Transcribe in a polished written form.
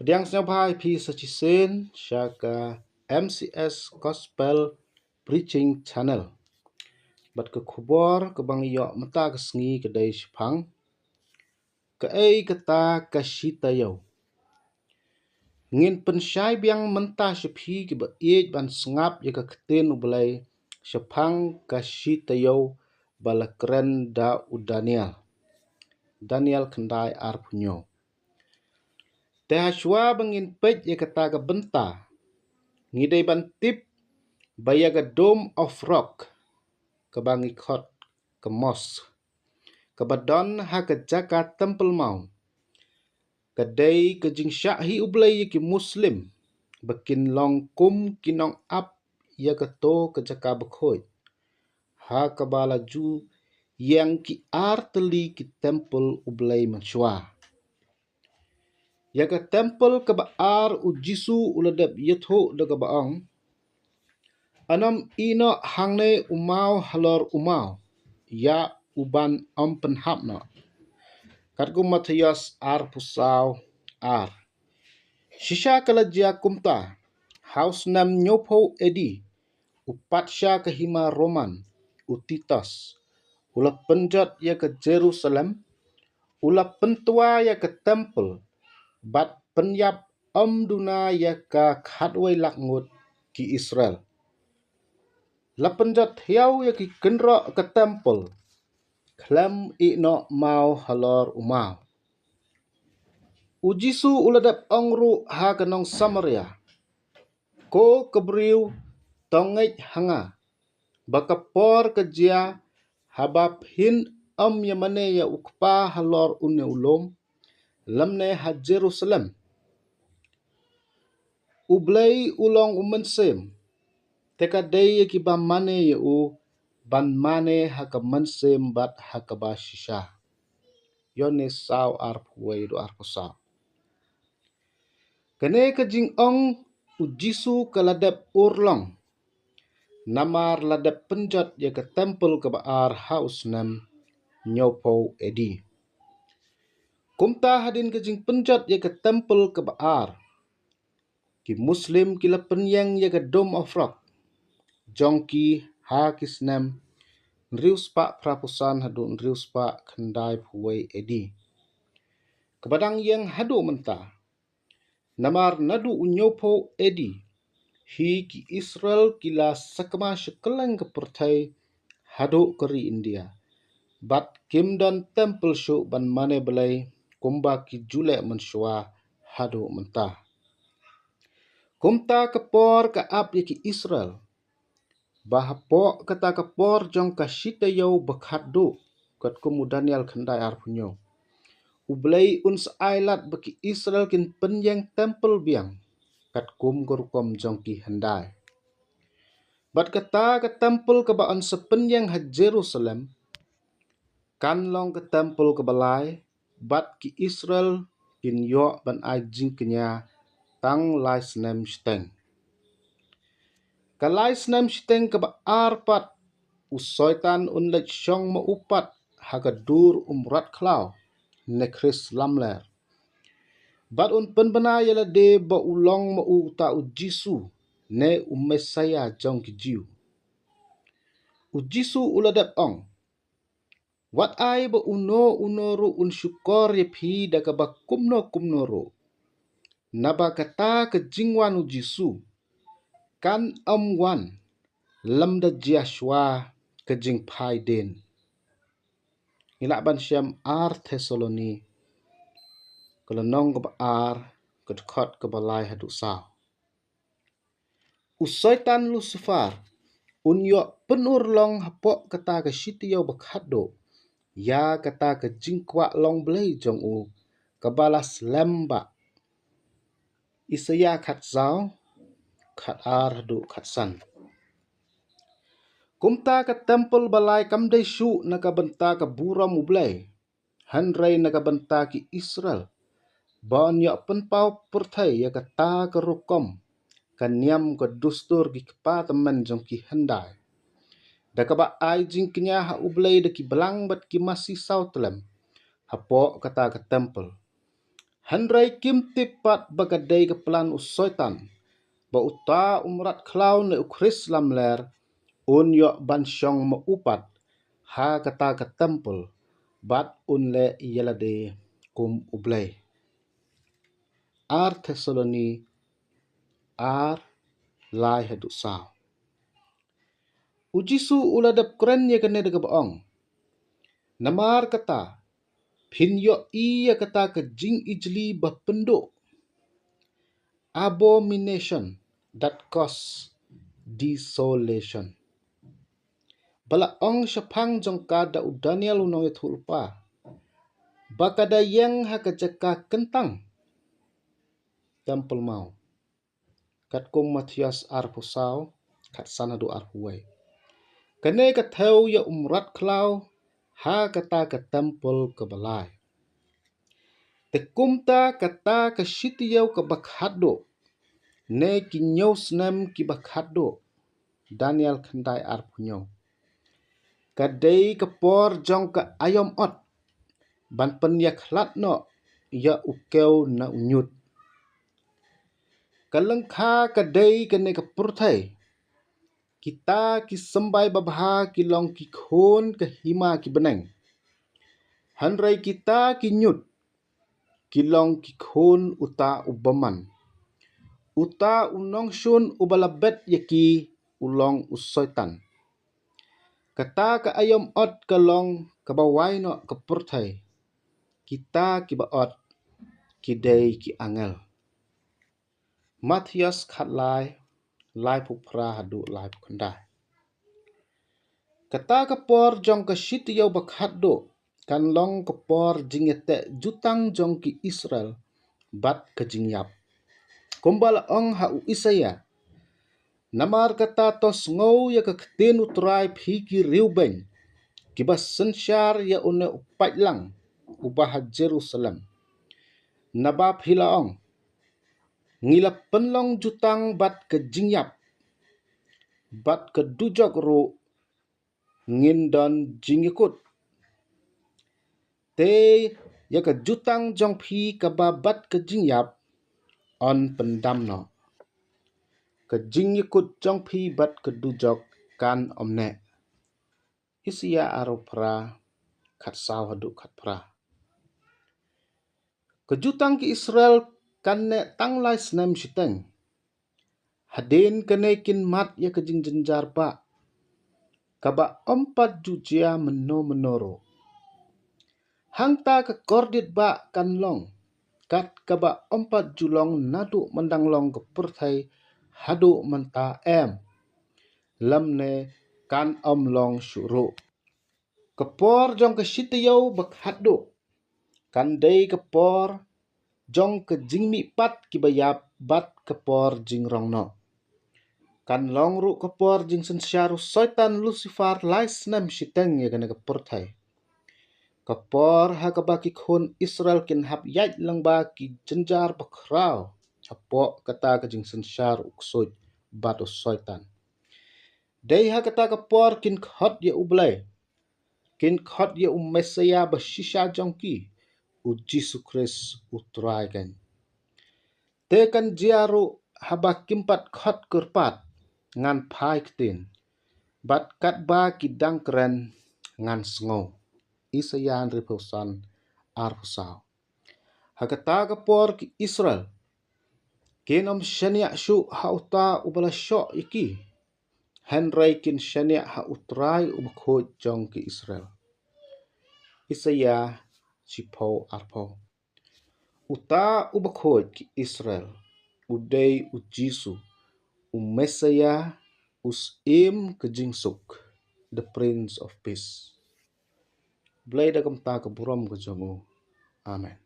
Kediang senyabai pi sachisen syaka MCS Gospel Preaching Channel. Bat ke kubor ke bang yok mata ke sengi kedai Sepang. Ke kata kasita yau. Ngin pensyai biang mentah sepi ke beiit ban sengap ya ke ketin ubelai Sepang kasita yau bala keren da udanial. Daniel kendai ar punyo. Tehaswa bangin pej ya kata ke benta. Ngidai ban tip bayaga Dome of Rock ke bangi kot ke mosque ke badon ha ke jaka Temple Mount kedai ke jing syahi ublai ki muslim bekin long kum kinong ap ya ke to ke jaka bekhoi ha ke bala ju yang ki arteli ki temple ublai mansua ya ke temple ke baar ujisu uladab yetho de ke baong anam ino hangne umau halor umau ya uban penhapna katku Matias ar pusau ar shisha kalajia kumta house nam nyopo edi upatsha kahima Roman utitas ula penjat ya ke Jerusalem ula pentua ya ke temple bat penyap duna ya ke khatwai lakngut ki Israel la penjat hiau ya ki kendra ke temple klem ino mau halor umau ujisu uladap ongru ha kanong Samaria ko kebriu tongej hanga bakapor kejia habap hin yamane ya ukpa halor une ulom lamne ha Jerusalem ublai ulong umensem teka day ki ba mane ya u ban mane ha ka mensem bat ha ka ba shisha yone saw ar puway do ar pusaw kene ka jing ong ujisu kaladap urlong namar ladap penjat ya ke temple ke baar house nam nyopo edi kumta hadin ke jing penjat ya ke temple ke baar ki muslim kila penyang ya ke Dome of Rock jongki ha kisnam nrius pa prapusan hadu nrius pa kendai puway edi kebadang yang hadu mentah namar nadu unyopo edi hi ki Israel kila sakma sekeleng ke pertai hadu keri India bat kimdan temple show ban mane belai kumba ki jule mensua hadu mentah kumta kepor ke ap ya ki Israel bahapok kata kepor jong kasita yau bekhat do kat kumu Daniel kendai ar punyo ublai uns ailat baki Israel kin penyang temple biang kat kum gorukom jong ki handai bat kata ke temple ke baan sepenyang ha Jerusalem kan long ke temple ke balai bat ki Israel kin yo ban ai jing kenya tang lai snem steng kalai snem steng ke baar pat usoitan unlek syong ma upat hagadur umrat klau ne Chris Lamler bat un penbena yala de ba ulong ma uta ujisu ne umesaya jong ki jiu ujisu uladap ong wat ai ba uno ro un syukor ye phi daga ba kumno ro naba kata ke jingwan ujisu kan wan lamda Joshua ke jing pai den ila ban syam ar Thessaloni kelenong ke ar ke dekat ke balai hadu sa usaitan Lucifer unyo penur long hapok kata ke sitio bakhado ya kata ke jingkwa long belai jong u kebalas lamba isaya khat zau khat ar hadu khat san kumta ke temple balai kamdai shu naka benta ke buram ublai hanrai naka benta ki Israel bon yo penpau perthai ya kata ke rukom kanyam ke dustur ki kepa teman jong ki handai dakaba ai jing kenya ha ublai de ki belang bat ki masih sautlem hapo kata ke temple Handrai kim tipat bagadai ke pelan usoitan. Ba uta umrat klau ne ukris lamler. Un yok ban syong maupat. Ha kata ke tempel. Bat un le yelade kum ublay. Ar Thessaloni ar lai haduk sao. Ujisu uladap keren ye kene dega baong. Namar kata, pin yo iya kata ke jing ijli bapenduk. Abomination that cause desolation. Bala ong syapang jong kada u Daniel unong ithulpa. Bakada yang hakajaka kentang. Tempel mau. Kat kum Matias arpusau, kat sanadu arpuai. Kene katau ya umrat klau, ha kata ke tempel ke balai. Tekumta kata ke sitiyau ke bakhado, ne kinyau senam ki bakhado, Daniel kendai arpunyau. Kadai ke por jong ke ayom ot, ban penyak latno, ya ukeu na unyut. Kalengka kadai kene ke purtai, kita ki sembai babha ki long ki khon ke hima ki beneng. Handrai kita ki nyut, ki long ki khon uta ubaman. Uta unong syun ubalabet yaki ulong usoitan. Kata ke ayam ot ke long ke bawai no ke purtai. Kita ki baot ki day ki angel. Matias kat lai pupra hadu lai pukandai. Kata kapor jong ke sitiyau bakhado kan long kapor jingete jutang jong ki Israel bat ke jingyap. Kumbal ong hau Isaya. Namar kata tos ngau ya ke ketin utrai phi ki Reuben. Kibas sensyar ya une upat lang ubah Jerusalem. Nabab hila ong. Ngila penlong jutang bat ke jingyap. Bat ke dujok ru ngindon jingyikut. Te ya ke jutang jong phi kababat ke jingyap on pendamno. Ke jingyikut jong phi bat ke dujok kan omne. Isia aropra kat saw haduk kat pra. Kejutang ki Israel kan ne tanglai senam siteng. Hadin kenekin mat ya ke jing jenjar ba. Kaba 4 jujia menoro. Hangta ke kordit ba kan long. Kat kaba 4 julong nadu mendang long ke purtai hadu menta lamne kan long syuru. Kepor jong ke sitiyau bak hadu. Kan day kepor jong ke jingmi pat kibayap bat kepor jing rong no. Kan long ru kepor jing sensyaru soitan Lucifer lais nem siteng ya kena kepurtai. Kepor ha kabaki khun Israel kin hap yait lang ba ki jenjar bakrau. Hapok kata ke jing sensyaru uksoit bat soitan. Day ha kata kepor kin khot ya ublay. Kin khot ya Mesaya basisha jongki. Jesu Kris utrai kan. Tekan jiaru haba kimpat khot kurpat ngan pai ketin. Bat kat ba kidang keren ngan sengo. Isayan riposan arpusau. Hakata kapor ki Israel. Kinom syaniak syuk hauta ubala syok iki. Henry kin syaniak hautrai ubakhoj jong ki Israel. Isaya sipo arpo. Uta ubakhoj ki Israel. Udai ujisu. Mesaya usim kejingsuk. The Prince of Peace. Blay dagam ta keburam kejongu. Amen.